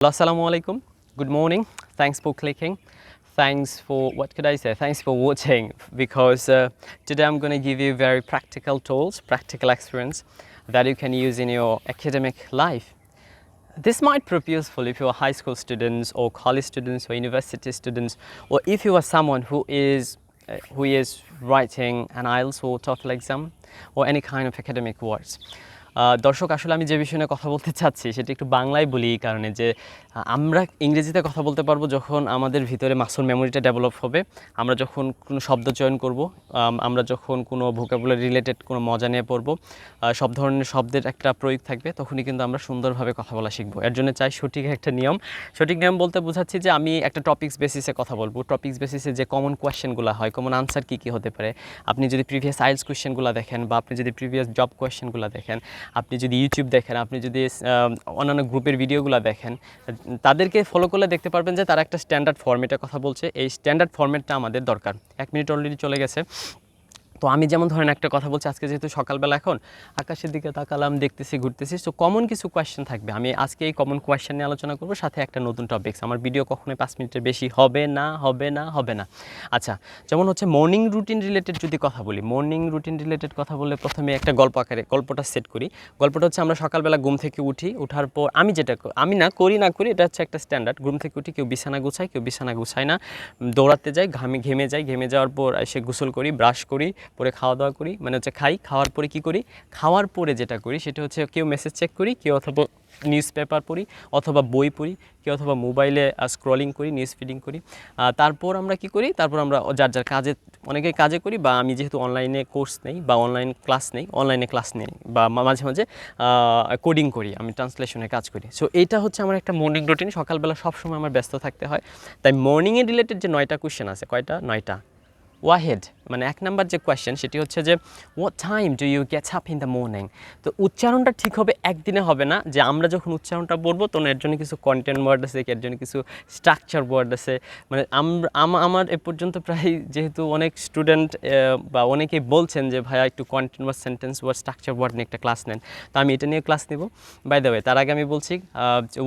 Assalamu alaikum. Good morning. Thanks for clicking. Thanks for, what could I say? Thanks for watching because today I'm going to give you very practical tools, practical experience that you can use in your academic life. This might prove useful if you are high school students or college students or university students, or if you are someone who is writing an IELTS or TOEFL exam or any kind of academic works. দর্শক আসলে আমি যে বিষয় নিয়ে কথা বলতে চাচ্ছি সেটা একটু বাংলায় বলি এই কারণে যে আমরা ইংরেজিতে কথা বলতে পারবো যখন আমাদের ভিতরে মাসল মেমোরিটা ডেভেলপ হবে, আমরা যখন কোনো শব্দ চয়ন করব, আমরা যখন কোনো ভোকাবুলারি রিলেটেড কোনো মজা নিয়ে পড়বো, সব ধরনের শব্দের একটা প্রয়োগ থাকবে, তখনই কিন্তু আমরা সুন্দরভাবে কথা বলা শিখবো। এর জন্য চাই সঠিক একটা নিয়ম। সঠিক নিয়ম বলতে বোঝাচ্ছি যে আমি একটা টপিক্স বেসিসে কথা বলবো। টপিক্স বেসিসে যে কমন কোয়েশ্চেনগুলো হয়, কমন আনসার কী কী হতে পারে, আপনি যদি প্রিভিয়াস আইএলটিএস কোয়েশ্চেনগুলো দেখেন বা আপনি যদি প্রিভিয়াস জব কোয়েশ্চেনগুলো দেখেন, আপনি যদি ইউটিউব দেখেন, আপনি যদি অন্যান্য গ্রুপের ভিডিওগুলো দেখেন, তাদেরকে ফলো করলে দেখতে পারবেন যে তারা একটা স্ট্যান্ডার্ড ফরম্যাটে কথা বলছে। এই স্ট্যান্ডার্ড ফরম্যাটটা আমাদের দরকার। 1 মিনিট অলরেডি চলে গেছে। তো আমি যেমন ধরেন একটা কথা বলছি, আজকে যেহেতু সকালবেলা এখন আকাশের দিকে তাকালাম, দেখতেছি, ঘুরতেছি, তো কমন কিছু কোয়েশ্চেন থাকবে। আমি আজকে এই কমন কোয়েশ্চেন নিয়ে আলোচনা করবো, সাথে একটা নতুন টপিকস। আমার ভিডিও কখনোই 5 মিনিটের বেশি হবে না। আচ্ছা, যেমন হচ্ছে মর্নিং রুটিন রিলেটেড যদি কথা বলি, মর্নিং রুটিন রিলেটেড কথা বললে প্রথমে একটা গল্প আকারে গল্পটা সেট করি। গল্পটা হচ্ছে আমরা সকালবেলা ঘুম থেকে উঠি, ওঠার পর আমি না করি এটা হচ্ছে একটা স্ট্যান্ডার্ড। ঘুম থেকে উঠি, কেউ বিছানা গুছায়, কেউ বিছানা গুছায় না, দৌড়াতে যাই, ঘেমে যাওয়ার পর এসে গোসল করি, ব্রাশ করি, পরে খাওয়া দাওয়া করি, মানে হচ্ছে খাই। খাওয়ার পরে কী করি? খাওয়ার পরে যেটা করি সেটা হচ্ছে কেউ মেসেজ চেক করি, কেউ অথবা নিউজ পেপার পড়ি, অথবা বই পড়ি, কেউ অথবা মোবাইলে স্ক্রলিং করি, নিউজ ফিডিং করি। তারপর আমরা কী করি? তারপর আমরা যার কাজে, অনেকে কাজে করি, বা আমি যেহেতু অনলাইনে কোর্স নেই বা অনলাইনে ক্লাস নেই, বা মাঝে মাঝে কোডিং করি, আমি ট্রান্সলেশনের কাজ করি। সো এইটা হচ্ছে আমার একটা মর্নিং রুটিন। সকালবেলা সবসময় আমার ব্যস্ত থাকতে হয়। তাই মর্নিংয়ে রিলেটেড যে 9টা কোয়েশ্চেন আছে, কয়টা? 9টা। ওয়াহেড, মানে 1 নাম্বার যে কোয়েশ্চেন সেটি হচ্ছে যে what time do you get up in the morning. তো উচ্চারণটা ঠিক হবে, একদিনে হবে না। যে আমরা যখন উচ্চারণটা বলবো তখন এর জন্য কিছু কন্টেন্ট ওয়ার্ড আছে, এর জন্য কিছু স্ট্রাকচার ওয়ার্ড আছে। মানে আমার এ পর্যন্ত প্রায়, যেহেতু অনেক স্টুডেন্ট বা অনেকেই বলছেন যে ভাইয়া একটু content word, sentence word, structure word নিয়ে একটা ক্লাস নেন, তো আমি এটা নিয়ে ক্লাস নেব। বাই দ্য ওয়ে, তার আগে আমি বলছি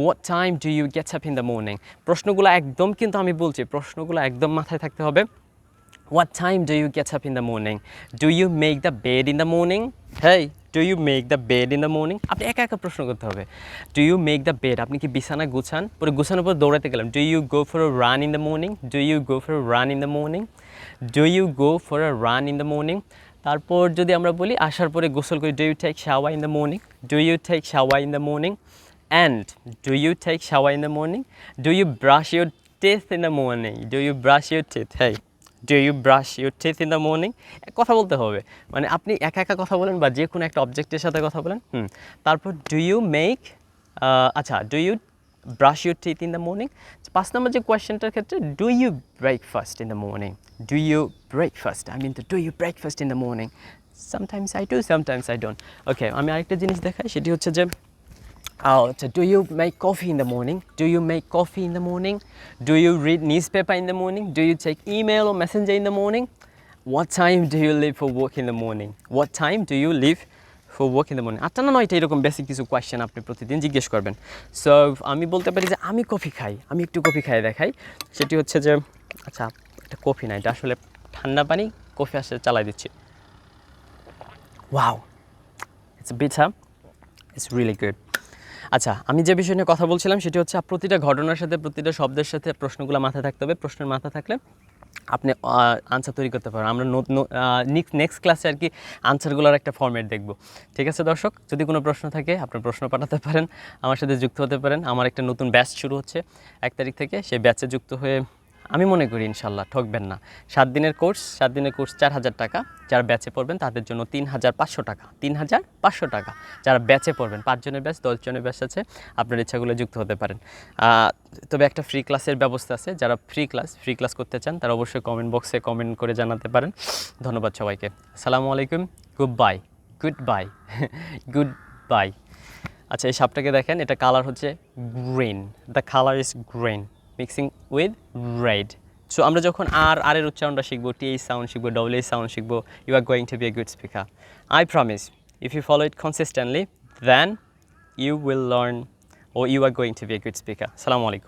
what time do you get up in the morning. প্রশ্নগুলো একদম, কিন্তু আমি বলছি প্রশ্নগুলো একদম মাথায় থাকতে হবে। What time do you get up in the morning? Do you make the bed in the morning? Hey, do you make the bed in the morning? আপনি একা প্রশ্ন করতে হবে। Do you make the bed? আপনি কি বিছানা গুছান? পরে গুছানোর পর দৌড়াতে গেলাম। Do you go for a run in the morning? Do you go for a run in the morning? Do you go for a run in the morning? তারপর যদি আমরা বলি আসার পরে গোসল করি, Do you take shower in the morning? Do you take shower in the morning? And do you take shower in the morning? Do you brush your teeth in the morning? Do you brush your teeth? Hey, do you brush your teeth in the morning? কথা বলতে হবে, মানে আপনি একা কথা বলেন বা যে কোনো একটা অবজেক্টের সাথে কথা বলেন। তারপর do you make, আচ্ছা, do you brush your teeth in the morning? 5 নম্বর যে কোয়েশ্চেনটার ক্ষেত্রে do you breakfast in the morning? Do you breakfast? I mean, do you breakfast in the morning? Sometimes I do, sometimes I don't. Okay, আমি আরেকটা জিনিস দেখাই, সেটি হচ্ছে যে do you make coffee in the morning? Do you make coffee in the morning? Do you read newspaper in the morning? Do you check email or messenger in the morning? What time do you leave for work in the morning? What time do you leave for work in the morning? 8টা না 9টা এরকম basic কিছু question আপনি প্রতিদিন জিজ্ঞেস করবেন। So আমি বলতে পারি যে আমি কফি খাই, আমি একটু কফি খাই দেখাই। সেটি হচ্ছে যে, আচ্ছা, এটা কফি না, এটা আসলে ঠান্ডা পানি, কফি আসলে চালাই দিচ্ছি। Wow, it's bitter, it's really good. আচ্ছা, আমি যে বিষয় নিয়ে কথা বলছিলাম সেটি হচ্ছে প্রতিটা ঘটনার সাথে, প্রতিটা শব্দের সাথে প্রশ্নগুলো মাথায় থাকতে হবে। প্রশ্নের মাথা থাকলে আপনি আনসার তৈরি করতে পারেন। আমরা নেক্সট ক্লাসে আর কি আনসারগুলোর একটা ফরম্যাট দেখব। ঠিক আছে দর্শক, যদি কোনো প্রশ্ন থাকে আপনার প্রশ্ন পাঠাতে পারেন, আমার সাথে যুক্ত হতে পারেন। আমার একটা নতুন ব্যাচ শুরু হচ্ছে 1 তারিখ থেকে। সেই ব্যাচে যুক্ত হয়ে আমি মনে করি ইনশাল্লাহ ঠকবেন না। 7 দিনের কোর্স 4,000 টাকা। যারা ব্যাচে পড়বেন তাদের জন্য 3,500 টাকা। 3,500 টাকা যারা ব্যাচে পড়বেন। 5 জনের ব্যাচ, 10 জনের ব্যাচ আছে, আপনার ইচ্ছাগুলো যুক্ত হতে পারেন। তবে একটা ফ্রি ক্লাসের ব্যবস্থা আছে। যারা ফ্রি ক্লাস করতে চান তারা অবশ্যই কমেন্ট বক্সে কমেন্ট করে জানাতে পারেন। ধন্যবাদ সবাইকে। আসসালামু আলাইকুম। Good bye. আচ্ছা, এই সাপটাকে দেখেন, এটা কালার হচ্ছে green. The colour is green mixing with red. So আমরা যখন আর এর উচ্চারণটা শিখবো, টিএইচ সাউন্ড শিখবো, ডব্লিউএইচ সাউন্ড শিখবো, you are going to be a good speaker. I promise, if you follow it consistently, then you will learn or you are going to be a good speaker. Assalamu alaikum.